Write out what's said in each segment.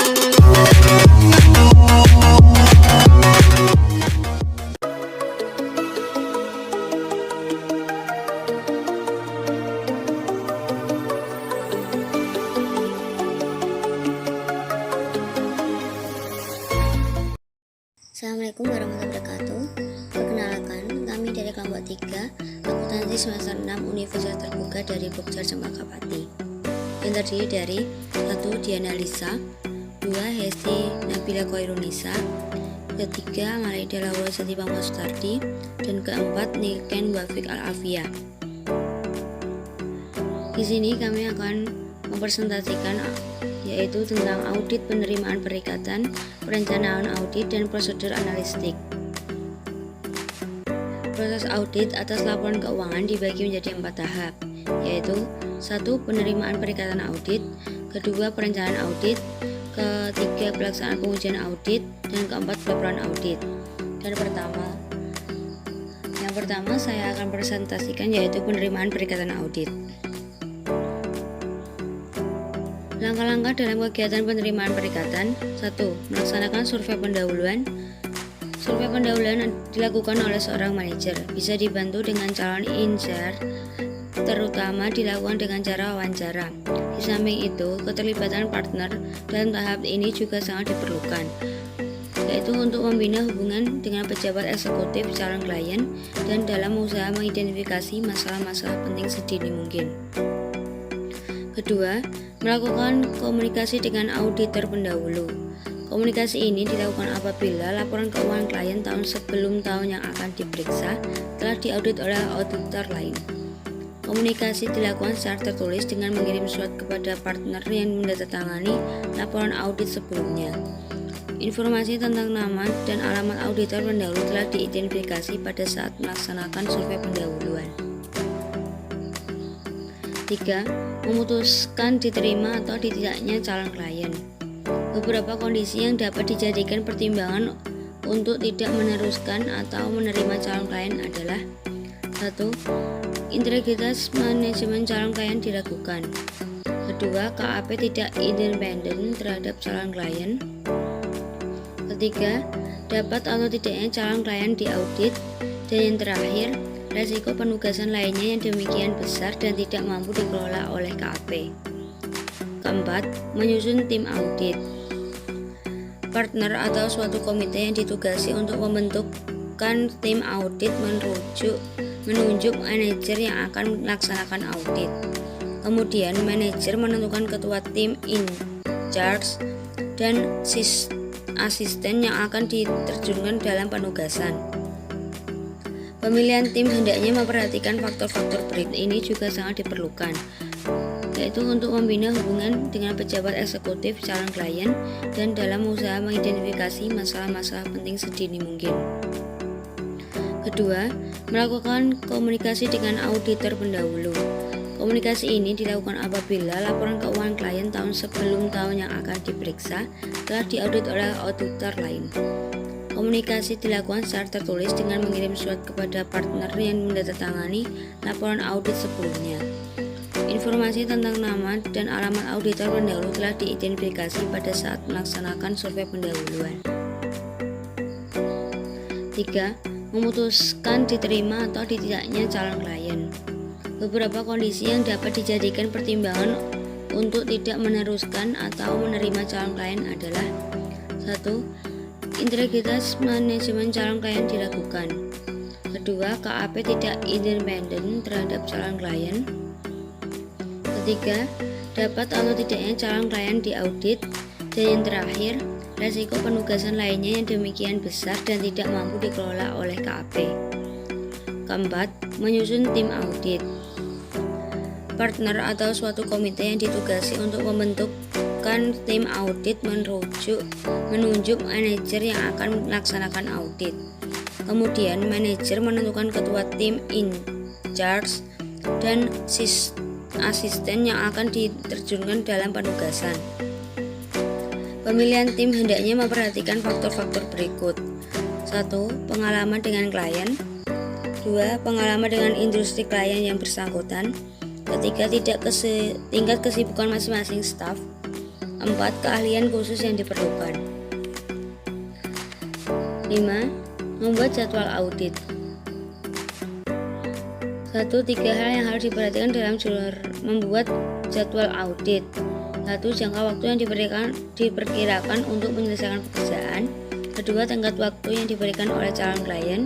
Assalamualaikum warahmatullahi wabarakatuh. Perkenalkan, kami dari kelompok 3 akuntansi semester 6 Universitas Terbuka dari Pokja Cempaka Pati, yang terdiri dari 1. Diana Lisa, 2. Hesti Nabila Koirunisa, 3. Malaida Laura Seti Pamsutardi, dan 4. Niken Wafik Al-Afia. Di sini kami akan mempresentasikan yaitu tentang audit penerimaan perikatan, perencanaan audit, dan prosedur analistik. Proses audit atas laporan keuangan dibagi menjadi 4 tahap, yaitu 1. Penerimaan perikatan audit, 2. Perencanaan audit, 3. Pelaksanaan pengujian audit, dan 4. Pelaporan audit. Dan yang pertama saya akan presentasikan yaitu penerimaan perikatan audit. Langkah-langkah dalam kegiatan penerimaan perikatan. 1. Melaksanakan survei pendahuluan. Survei pendahuluan dilakukan oleh seorang manajer, bisa dibantu dengan calon in-charge, terutama dilakukan dengan cara wawancara. Di samping itu, keterlibatan partner dalam tahap ini juga sangat diperlukan, yaitu untuk membina hubungan dengan pejabat eksekutif calon klien dan dalam usaha mengidentifikasi masalah-masalah penting sedini mungkin. 2. Melakukan komunikasi dengan auditor pendahulu. Komunikasi ini dilakukan apabila laporan keuangan klien tahun sebelum tahun yang akan diperiksa telah diaudit oleh auditor lain. Komunikasi dilakukan secara tertulis dengan mengirim surat kepada partner yang menandatangani laporan audit sebelumnya. Informasi tentang nama dan alamat auditor pendahulu telah diidentifikasi pada saat melaksanakan survei pendahuluan. 3. Memutuskan diterima atau tidaknya calon klien. Beberapa kondisi yang dapat dijadikan pertimbangan untuk tidak meneruskan atau menerima calon klien adalah: 1. Integritas manajemen calon klien diragukan. 2. KAP tidak independen terhadap calon klien. 3. Dapat atau tidaknya calon klien diaudit. Dan yang terakhir, resiko penugasan lainnya yang demikian besar dan tidak mampu dikelola oleh KAP. 4. Menyusun tim audit. Partner atau suatu komite yang ditugasi untuk membentukkan tim audit menunjuk manajer yang akan melaksanakan audit. Kemudian manajer menentukan ketua tim in charge dan asisten yang akan diterjunkan dalam penugasan. Pemilihan tim hendaknya memperhatikan faktor-faktor berikut ini juga sangat diperlukan, yaitu untuk membina hubungan dengan pejabat eksekutif calon klien dan dalam usaha mengidentifikasi masalah-masalah penting sedini mungkin. 2. Melakukan komunikasi dengan auditor pendahulu. Komunikasi ini dilakukan apabila laporan keuangan klien tahun sebelum tahun yang akan diperiksa telah diaudit oleh auditor lain. Komunikasi dilakukan secara tertulis dengan mengirim surat kepada partner yang menandatangani laporan audit sebelumnya. Informasi tentang nama dan alamat auditor pendahulu telah diidentifikasi pada saat melaksanakan survei pendahuluan. 3. Memutuskan diterima atau tidaknya calon klien. Beberapa kondisi yang dapat dijadikan pertimbangan untuk tidak meneruskan atau menerima calon klien adalah: 1. Integritas manajemen calon klien diragukan. 2. KAP tidak independen terhadap calon klien. 3. Dapat atau tidaknya calon klien diaudit. Dan yang terakhir, resiko penugasan lainnya yang demikian besar dan tidak mampu dikelola oleh KAP. 4. Menyusun tim audit. Partner atau suatu komite yang ditugasi untuk membentukkan tim audit menunjuk manajer yang akan melaksanakan audit. Kemudian manajer menentukan ketua tim in charge dan asisten yang akan diterjunkan dalam penugasan. Pemilihan tim hendaknya memperhatikan faktor-faktor berikut: 1. Pengalaman dengan klien. 2. Pengalaman dengan industri klien yang bersangkutan. 3. Tingkat kesibukan masing-masing staf. 4. Keahlian khusus yang diperlukan. 5. Membuat jadwal audit. 1. 3 hal yang harus diperhatikan dalam membuat jadwal audit. 1. Jangka waktu yang diperkirakan untuk menyelesaikan pekerjaan. 2. Tenggat waktu yang diberikan oleh calon klien.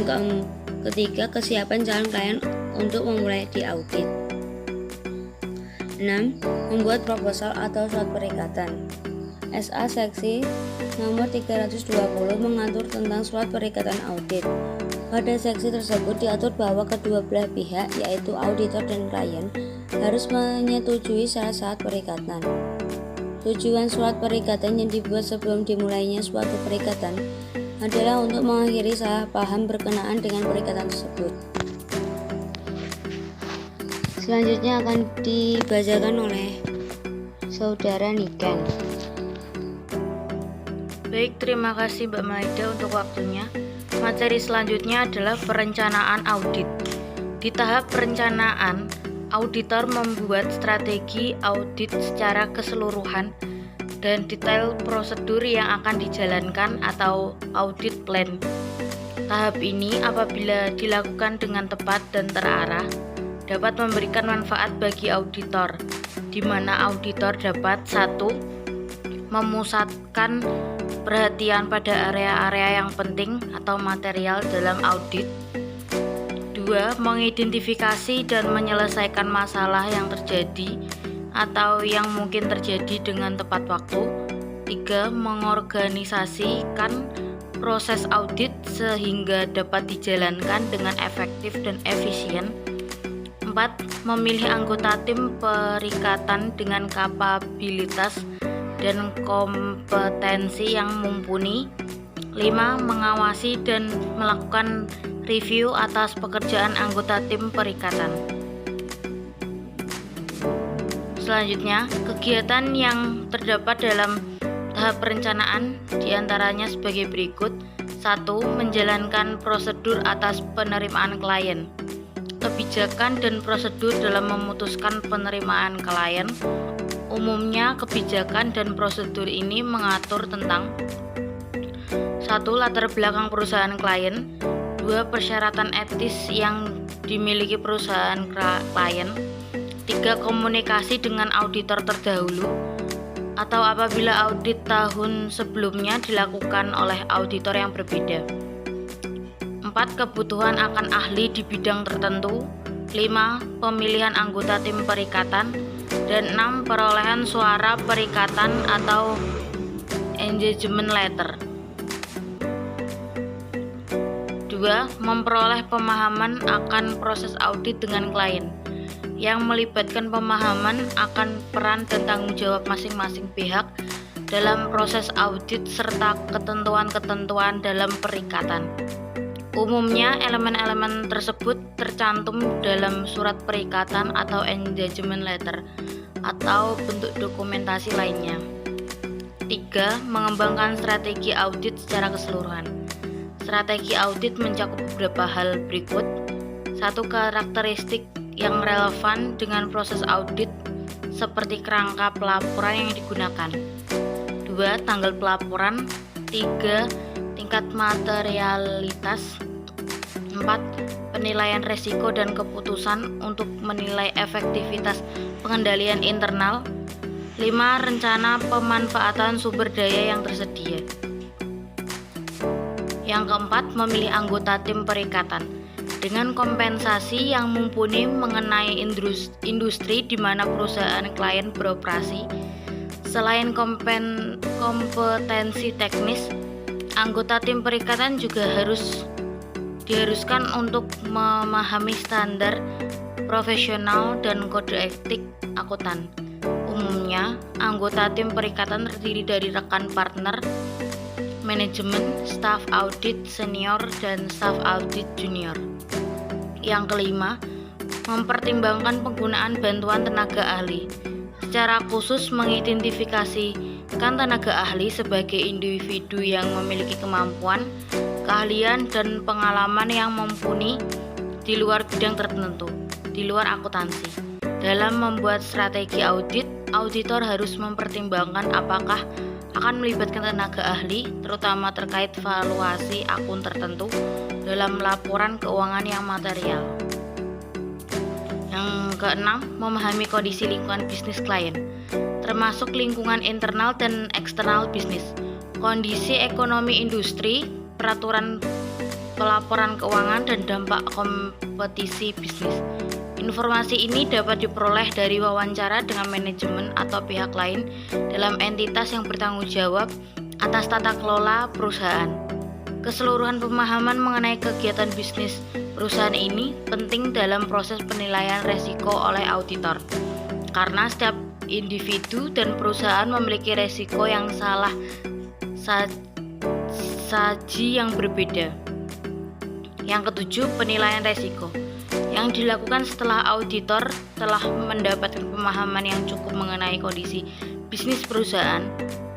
Dan ketiga, kesiapan calon klien untuk memulai diaudit. 6. Membuat proposal atau surat perikatan. SA seksi nomor 320 mengatur tentang surat perikatan audit. Pada seksi tersebut diatur bahwa kedua belah pihak, yaitu auditor dan klien, harus menyetujui syarat-syarat perikatan. Tujuan surat perikatan yang dibuat sebelum dimulainya suatu perikatan adalah untuk mengakhiri salah paham berkenaan dengan perikatan tersebut. Selanjutnya akan dibacakan oleh Saudara Niken. Baik, terima kasih Mbak Maida untuk waktunya. Materi selanjutnya adalah perencanaan audit. Di tahap perencanaan, auditor membuat strategi audit secara keseluruhan dan detail prosedur yang akan dijalankan atau audit plan. Tahap ini apabila dilakukan dengan tepat dan terarah, dapat memberikan manfaat bagi auditor, di mana auditor dapat 1. Memusatkan perhatian pada area-area yang penting atau material dalam audit. 2. Mengidentifikasi dan menyelesaikan masalah yang terjadi atau yang mungkin terjadi dengan tepat waktu. 3. Mengorganisasikan proses audit sehingga dapat dijalankan dengan efektif dan efisien. 4. Memilih anggota tim perikatan dengan kapabilitas dan kompetensi yang mumpuni. 5. Mengawasi dan melakukan review atas pekerjaan anggota tim perikatan. Selanjutnya, kegiatan yang terdapat dalam tahap perencanaan diantaranya sebagai berikut. 1. Menjalankan prosedur atas penerimaan klien. Kebijakan dan prosedur dalam memutuskan penerimaan klien. Umumnya, kebijakan dan prosedur ini mengatur tentang 1. Latar belakang perusahaan klien. 2. Persyaratan etis yang dimiliki perusahaan klien. 3. Komunikasi dengan auditor terdahulu atau apabila audit tahun sebelumnya dilakukan oleh auditor yang berbeda. 4. Kebutuhan akan ahli di bidang tertentu. 5. Pemilihan anggota tim perikatan. Dan 6. Perolehan suara perikatan atau engagement letter. 2. Memperoleh pemahaman akan proses audit dengan klien, yang melibatkan pemahaman akan peran dan tanggung jawab masing-masing pihak dalam proses audit serta ketentuan-ketentuan dalam perikatan. Umumnya, elemen-elemen tersebut tercantum dalam surat perikatan atau engagement letter atau bentuk dokumentasi lainnya. 3. Mengembangkan strategi audit secara keseluruhan. Strategi audit mencakup beberapa hal berikut. 1. Karakteristik yang relevan dengan proses audit seperti kerangka pelaporan yang digunakan. 2. Tanggal pelaporan. 3. Tingkat materialitas. 4. Penilaian resiko dan keputusan untuk menilai efektivitas pengendalian internal. 5. Rencana pemanfaatan sumber daya yang tersedia. Yang keempat, memilih anggota tim perikatan dengan kompensasi yang mumpuni mengenai industri di mana perusahaan klien beroperasi. Selain kompetensi teknis, anggota tim perikatan juga diharuskan untuk memahami standar profesional dan kode etik akuntan. Umumnya, anggota tim perikatan terdiri dari rekan partner, manajemen, staf audit senior, dan staf audit junior. Yang kelima, mempertimbangkan penggunaan bantuan tenaga ahli. Secara khusus mengidentifikasikan tenaga ahli sebagai individu yang memiliki kemampuan, keahlian, dan pengalaman yang mumpuni di luar bidang tertentu, di luar akuntansi. Dalam membuat strategi audit, auditor harus mempertimbangkan apakah akan melibatkan tenaga ahli, terutama terkait valuasi akun tertentu dalam laporan keuangan yang material. Yang keenam, memahami kondisi lingkungan bisnis klien, termasuk lingkungan internal dan eksternal bisnis, kondisi ekonomi industri, peraturan pelaporan keuangan, dan dampak kompetisi bisnis. Informasi ini dapat diperoleh dari wawancara dengan manajemen atau pihak lain dalam entitas yang bertanggung jawab atas tata kelola perusahaan. Keseluruhan pemahaman mengenai kegiatan bisnis perusahaan ini penting dalam proses penilaian resiko oleh auditor, karena setiap individu dan perusahaan memiliki resiko yang saji yang berbeda. Yang ketujuh, penilaian resiko yang dilakukan setelah auditor telah mendapatkan pemahaman yang cukup mengenai kondisi bisnis perusahaan.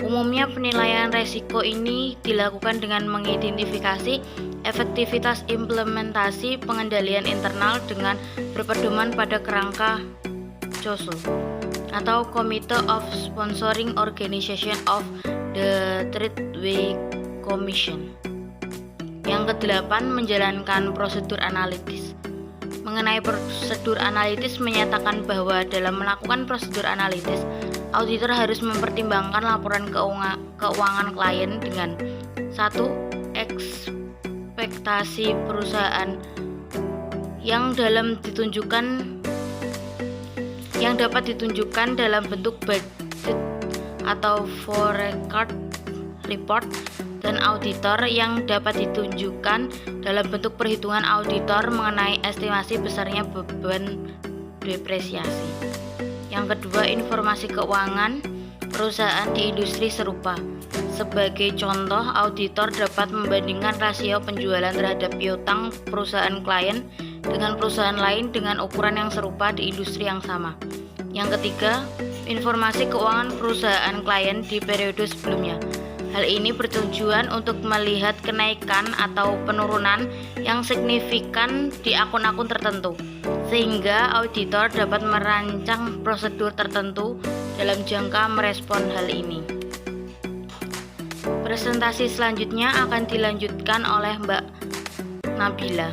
Umumnya penilaian resiko ini dilakukan dengan mengidentifikasi efektivitas implementasi pengendalian internal dengan berpedoman pada kerangka COSO atau Committee of Sponsoring Organization of the Tradeway Commission. Yang kedelapan, menjalankan prosedur analitis. Mengenai prosedur analitis menyatakan bahwa dalam melakukan prosedur analitis, auditor harus mempertimbangkan laporan keuangan klien dengan 1. Ekspektasi perusahaan yang dapat ditunjukkan dalam bentuk budget atau forecast report, dan auditor yang dapat ditunjukkan dalam bentuk perhitungan auditor mengenai estimasi besarnya beban depresiasi. Yang kedua, informasi keuangan perusahaan di industri serupa. Sebagai contoh, auditor dapat membandingkan rasio penjualan terhadap piutang perusahaan klien dengan perusahaan lain dengan ukuran yang serupa di industri yang sama. Yang ketiga, informasi keuangan perusahaan klien di periode sebelumnya. Hal ini bertujuan untuk melihat kenaikan atau penurunan yang signifikan di akun-akun tertentu, sehingga auditor dapat merancang prosedur tertentu dalam jangka merespon hal ini. Presentasi selanjutnya akan dilanjutkan oleh Mbak Nabila.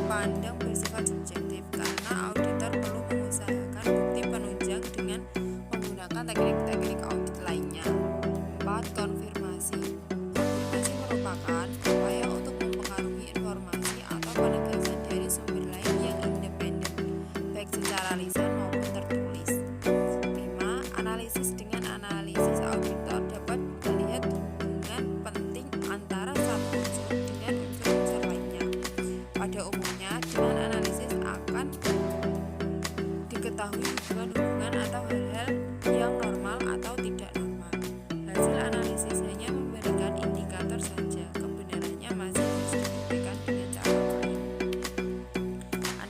pandang bersifat subjektif karena auditor perlu mengusahakan bukti penunjang dengan menggunakan teknik-teknik audit lainnya. 4. Konfirmasi. Konfirmasi merupakan upaya untuk mempengaruhi informasi atau penegasan dari sumber lain yang independen, baik secara lisan maupun tertulis. 5. Analisis. Dengan analisis, auditor dapat melihat hubungan penting antara satu unsur dengan unsur-unsur lainnya. Pada umumnya, dengan analisis akan diketahui hubungan-hubungan atau hal-hal yang normal atau tidak normal. Hasil analisis hanya memberikan indikator saja, kebenarannya masih harus dibuktikan dengan cara lain.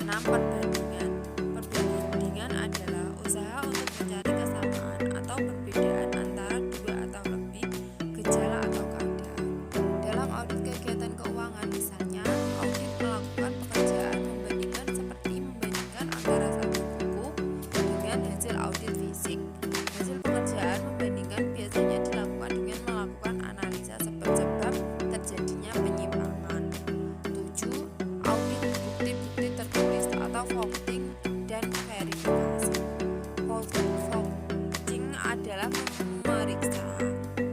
6. Perbandingan. Perbandingan adalah usaha untuk mencari kesamaan atau perbedaan antara dua atau lebih gejala atau keadaan. Dalam audit kegiatan keuangan misalnya, audit melakukan pekerjaan membandingkan seperti membandingkan antara satu buku dengan hasil audit fisik. Hasil pekerjaan membandingkan biasanya dilakukan dengan melakukan analisa sebab-sebab terjadinya penyimpangan. 7. Audit bukti-bukti tertulis atau voting dan verifikasi. Voting adalah memeriksa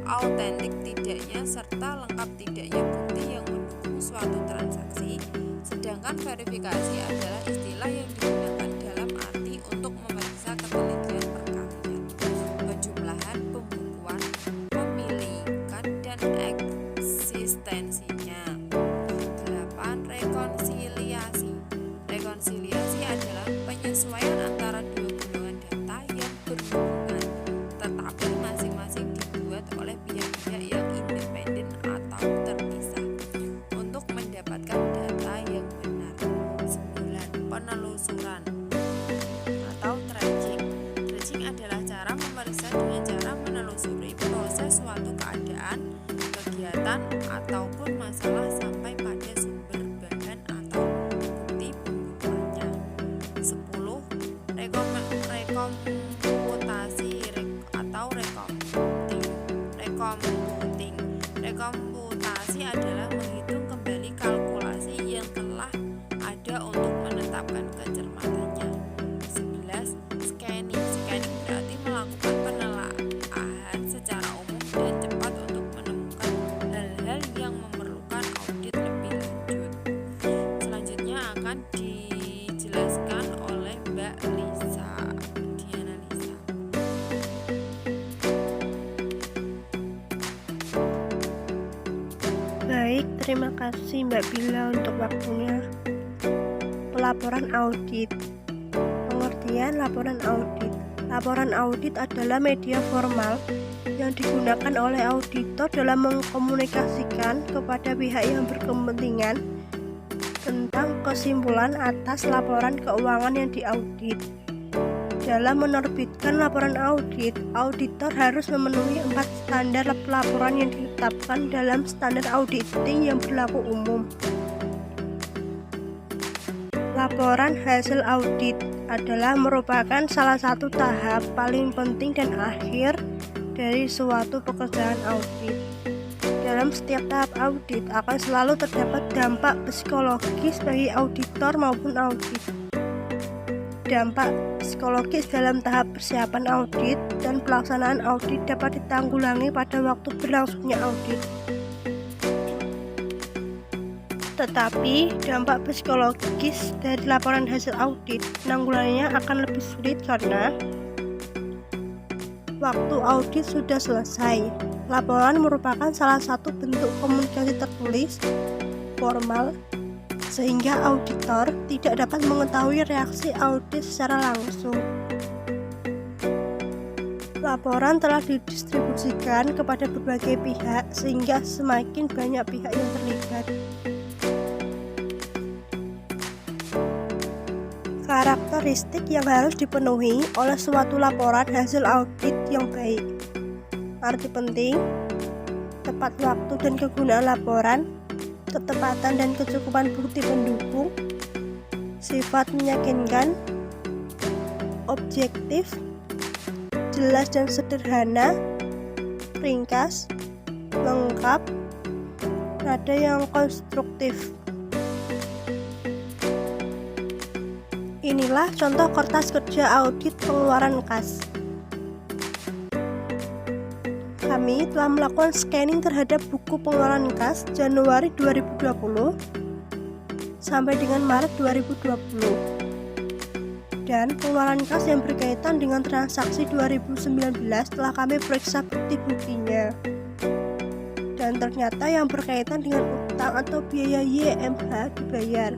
autentik tidaknya serta lengkap tidaknya bukti yang mendukung suatu transaksi, sedangkan verifikasi adalah istilah yang digunakan dalam arti untuk memeriksa ketelitian perkalian, penjumlahan, pembukuan, pemilikan, dan eksistensinya. 8. Rekonsiliasi. Rekonsiliasi adalah penyesuaian antara dua golongan data yang berhubungan, tetapi masing-masing dibuat oleh pihak-pihak yang independen atau terpisah untuk mendapatkan data yang benar. 9. Penelusuran atau tracing. Tracing adalah cara memeriksa dengan cara menelusuri proses suatu keadaan, kegiatan, ataupun masalah sampai pada sumber bahan atau bukti pembukuannya. 10. Rekomputasi atau recomputing. Rekomputasi adalah menghitung kembali kalkulasi yang telah ada untuk menetapkan kecermatannya. 11. Scanning. Scanning berarti melakukan penelaahan secara umum dan cepat untuk menemukan hal-hal yang memerlukan audit lebih lanjut. Selanjutnya akan dijelaskan oleh Mbak Diana Lisa. Baik, terima kasih Mbak Bila untuk waktunya. Pelaporan audit. Pengertian laporan audit. Laporan audit adalah media formal yang digunakan oleh auditor dalam mengkomunikasikan kepada pihak yang berkepentingan tentang kesimpulan atas laporan keuangan yang diaudit. Dalam menerbitkan laporan audit, auditor harus memenuhi 4 standar pelaporan yang ditetapkan dalam standar auditing yang berlaku umum. Laporan hasil audit adalah merupakan salah satu tahap paling penting dan akhir dari suatu pekerjaan audit. Dalam setiap tahap audit akan selalu terdapat dampak psikologis bagi auditor maupun audit. Dampak psikologis dalam tahap persiapan audit dan pelaksanaan audit dapat ditanggulangi pada waktu berlangsungnya audit. Tetapi dampak psikologis dari laporan hasil audit penanggulangannya akan lebih sulit karena waktu audit sudah selesai. Laporan merupakan salah satu bentuk komunikasi tertulis formal sehingga auditor tidak dapat mengetahui reaksi audit secara langsung. Laporan telah didistribusikan kepada berbagai pihak sehingga semakin banyak pihak yang terlibat. Karakteristik yang harus dipenuhi oleh suatu laporan hasil audit yang baik. Arti penting, tepat waktu dan kegunaan laporan, ketepatan dan kecukupan bukti pendukung, sifat meyakinkan, objektif, jelas dan sederhana, ringkas, lengkap, nada yang konstruktif. Inilah contoh kertas kerja audit pengeluaran kas. Kami telah melakukan scanning terhadap buku pengeluaran kas Januari 2020 sampai dengan Maret 2020 dan pengeluaran kas yang berkaitan dengan transaksi 2019 telah kami periksa bukti-buktinya, dan ternyata yang berkaitan dengan utang atau biaya YMH dibayar.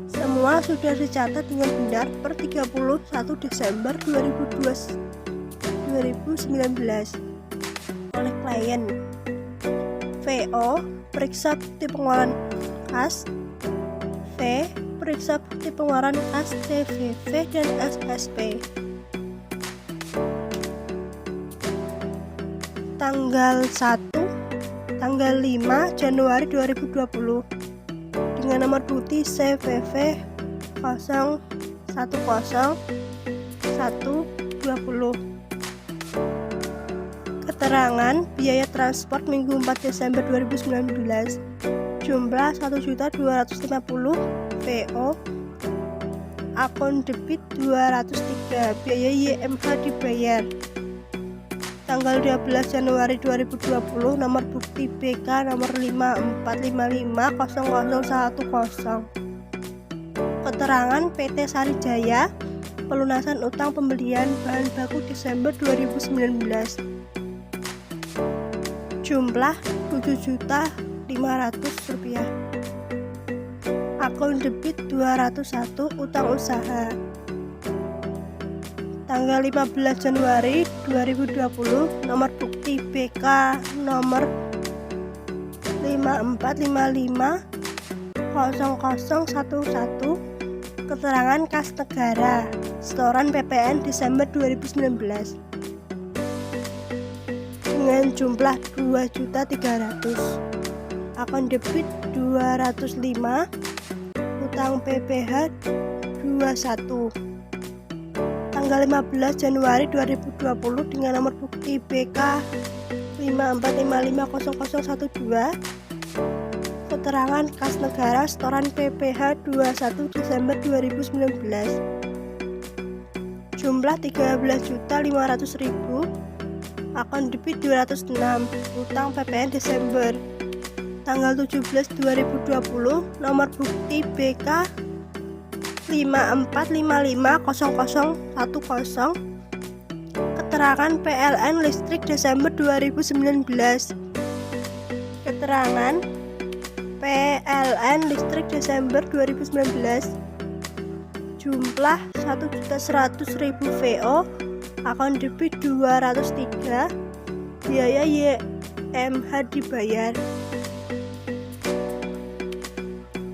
Semua sudah dicatat dengan benar per 31 Desember 2019 oleh klien. VO, periksa bukti pengeluaran kas. V, periksa bukti pengeluaran kas TVV dan SSP. Tanggal 5 Januari 2020 dengan nomor bukti CVV 010120. Keterangan biaya transport minggu 4 Desember 2019 jumlah 1.250.000 VO. Akun debit 203, biaya YMH dibayar. Tanggal 12 Januari 2020, nomor bukti BK nomor 54555010. Keterangan PT Sarijaya, pelunasan utang pembelian bahan baku Desember 2019. Jumlah Rp7.500.000. Akun debit 201, utang usaha. Tanggal 15 Januari 2020, nomor bukti BK nomor 54555010. Keterangan kas negara, setoran PPN Desember 2019 dengan jumlah 2.300.000. Akun debit 205, utang PPH 21. Tanggal 15 Januari 2020 dengan nomor bukti BK 54550012. Keterangan kas negara, setoran PPH 21 Desember 2019. Jumlah 13.500.000. Akun debit 206, utang PPN Desember. Tanggal 17 2020, nomor bukti BK 54550010. Keterangan PLN listrik Desember 2019. Keterangan PLN listrik Desember 2019. Jumlah 1.100.000 VO. Akun debit 203, biaya YMH dibayar.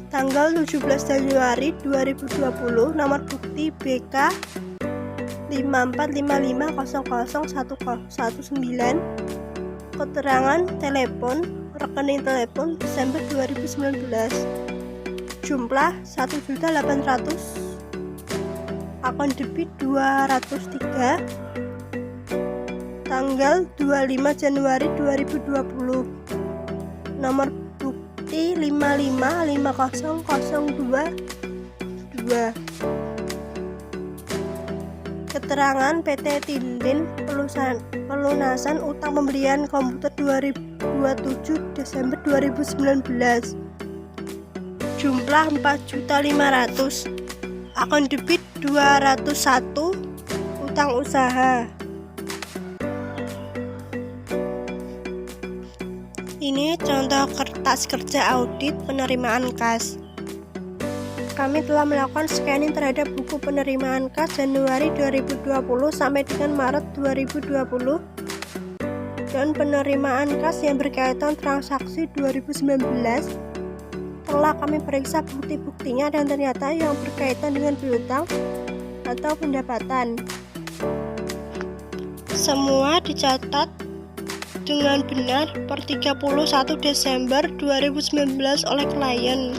Tanggal 17 Januari 2020, nomor bukti BK 5455001019. Keterangan telepon, rekening telepon Desember 2019. Jumlah 1.800.000. Akun debit 203. Tanggal 25 Januari 2020, nomor bukti 555002. Keterangan PT Tintin, pelunasan utang pembelian komputer 2027 Desember 2019. Jumlah 4.500.000. Akun debit 201, utang usaha. Ini contoh kertas kerja audit penerimaan kas. Kami telah melakukan scanning terhadap buku penerimaan kas Januari 2020 sampai dengan Maret 2020 dan penerimaan kas yang berkaitan transaksi 2019. Telah kami periksa bukti-buktinya dan ternyata yang berkaitan dengan piutang atau pendapatan. Semua dicatat dengan benar per 31 Desember 2019 oleh klien.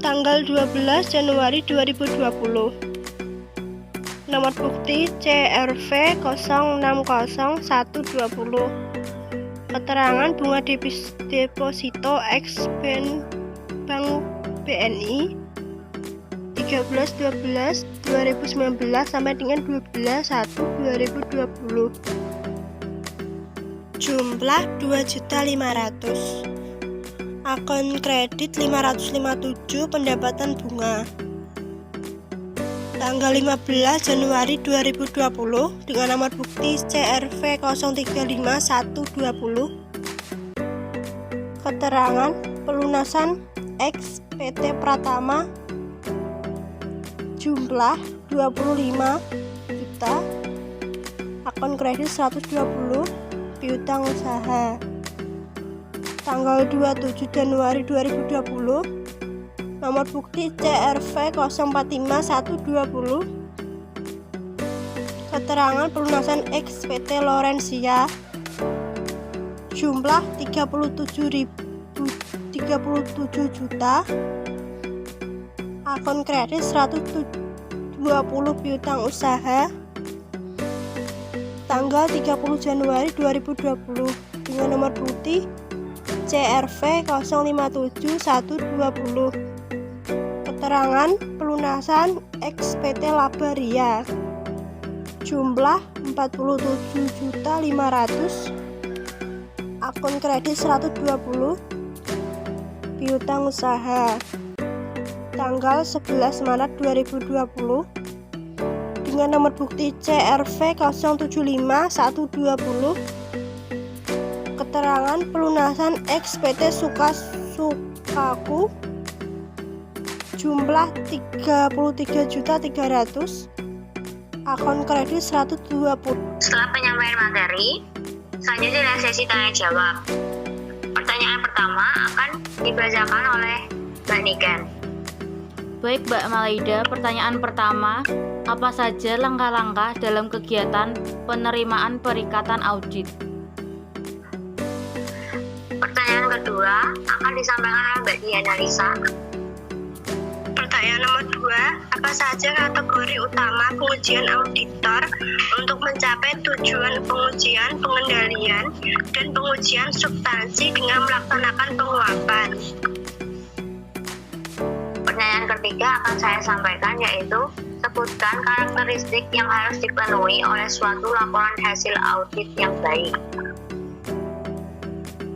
Tanggal 12 Januari 2020. Nomor bukti CRV 060120. Keterangan bunga deposito ex Bank BNI 13/12/2019 sampai dengan 12/1/2020. Jumlah 2.500.000. Akun kredit 557 pendapatan bunga. Tanggal 15 Januari 2020 dengan nomor bukti CRV 035120. Keterangan pelunasan X PT Pratama jumlah 25 juta, akun kredit 120, piutang usaha. Tanggal 27 Januari 2020, nomor bukti CRV 045120. Keterangan pelunasan X PT Lawrencia jumlah 37 juta, akun kredit 120, piutang usaha. Tanggal 30 Januari 2020 dengan nomor bukti CRV 057120. Keterangan pelunasan XPT Labaria jumlah 47.500.000, akun kredit 120, piutang usaha. Tanggal 11 Maret 2020 dengan nomor bukti CRV 075120. Keterangan pelunasan XPT Sukaku jumlah 33.300.000, akun kredit 120. Setelah penyampaian materi, selanjutnya adalah sesi tanya jawab. Pertanyaan pertama akan dibacakan oleh Mbak Niken. Baik Mbak Malaida, pertanyaan pertama, apa saja langkah-langkah dalam kegiatan penerimaan perikatan audit? Pertanyaan kedua akan disampaikan oleh Mbak Diana Lisa. Pertanyaan nomor 2, apa saja kategori utama pengujian auditor untuk mencapai tujuan pengujian, pengendalian, dan pengujian substansi dengan melaksanakan penguapan? Pertanyaan ketiga akan saya sampaikan, yaitu sebutkan karakteristik yang harus dipenuhi oleh suatu laporan hasil audit yang baik.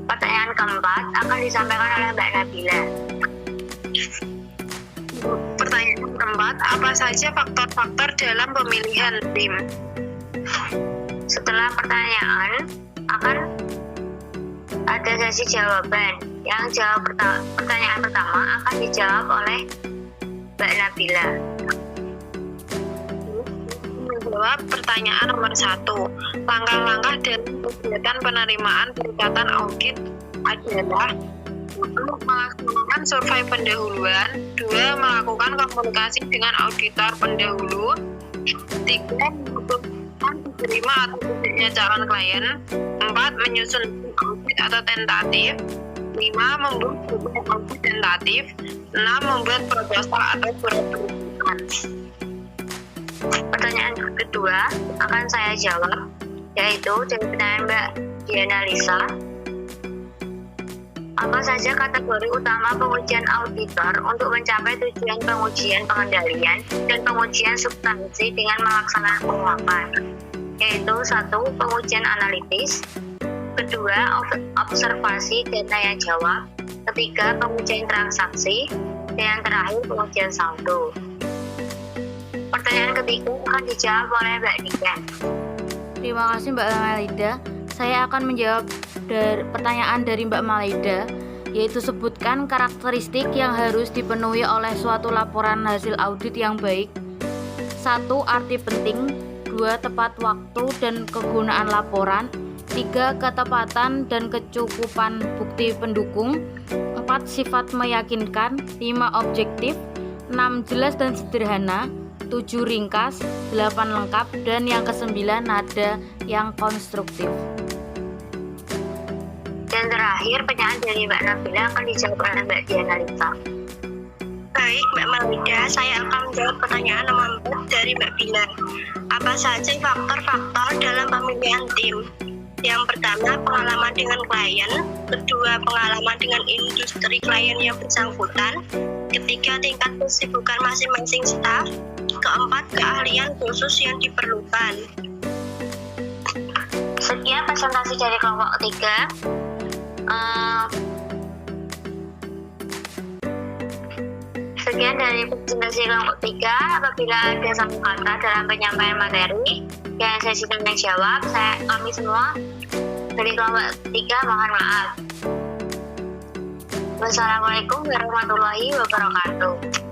Pertanyaan keempat akan disampaikan oleh Mbak Nabila. Pertanyaan keempat, apa saja faktor-faktor dalam pemilihan tim? Setelah pertanyaan akan ada sesi jawaban. Yang jawab pertanyaan pertama akan dijawab oleh Mbak Nabila. Menjawab pertanyaan nomor 1, langkah-langkah dalam kegiatan penerimaan perikatan audit adalah: 1. Melaksanakan survei pendahuluan. 2. Melakukan komunikasi dengan auditor pendahulu. 3. Memutuskan diterima atau tidaknya calon klien. 4. Menyusun audit atau tentatif. 5. Membuat audit tentatif. 6. Membuat proposal atau surat perubahan. Pertanyaan kedua akan saya jawab, yaitu dari pertanyaan Mbak Diana Lisa. Apa saja kategori utama pengujian auditor untuk mencapai tujuan pengujian, pengendalian, dan pengujian substansi dengan melaksanakan penguapan? Yaitu 1. Pengujian analitis. 2. Observasi dan tanya jawab. 3. Pengujian transaksi. Dan yang terakhir pengujian saldo. Pertanyaan ketiga akan dijawab oleh Mbak Niken. Terima kasih Mbak Malaida. Saya akan menjawab pertanyaan dari Mbak Malaida, yaitu sebutkan karakteristik yang harus dipenuhi oleh suatu laporan hasil audit yang baik. 1. Arti penting. 2. Tepat waktu dan kegunaan laporan. 3. Ketepatan dan kecukupan bukti pendukung. 4. Sifat meyakinkan. 5. Objektif. 6. Jelas dan sederhana. 7. Ringkas. 8. Lengkap. Dan yang ke-9 nada yang konstruktif. Dan terakhir pertanyaan dari Mbak Nabila akan dijawab oleh Mbak Diana Lisa. Baik Mbak Malaida, saya akan menjawab pertanyaan nomor 4 dari Mbak Bila. Apa saja faktor-faktor dalam pemilihan tim? Yang pertama, pengalaman dengan klien. Kedua, pengalaman dengan industri klien yang bersangkutan. Ketiga, tingkat kesibukan masing-masing staf. Keempat, keahlian khusus yang diperlukan. Sekian presentasi dari kelompok 3. Sekian dari presentasi kelompok 3. Apabila ada salah kata dalam penyampaian materi yang saya sidang jawab, kami semua dari kelompok 3 mohon maaf. Wassalamualaikum warahmatullahi wabarakatuh.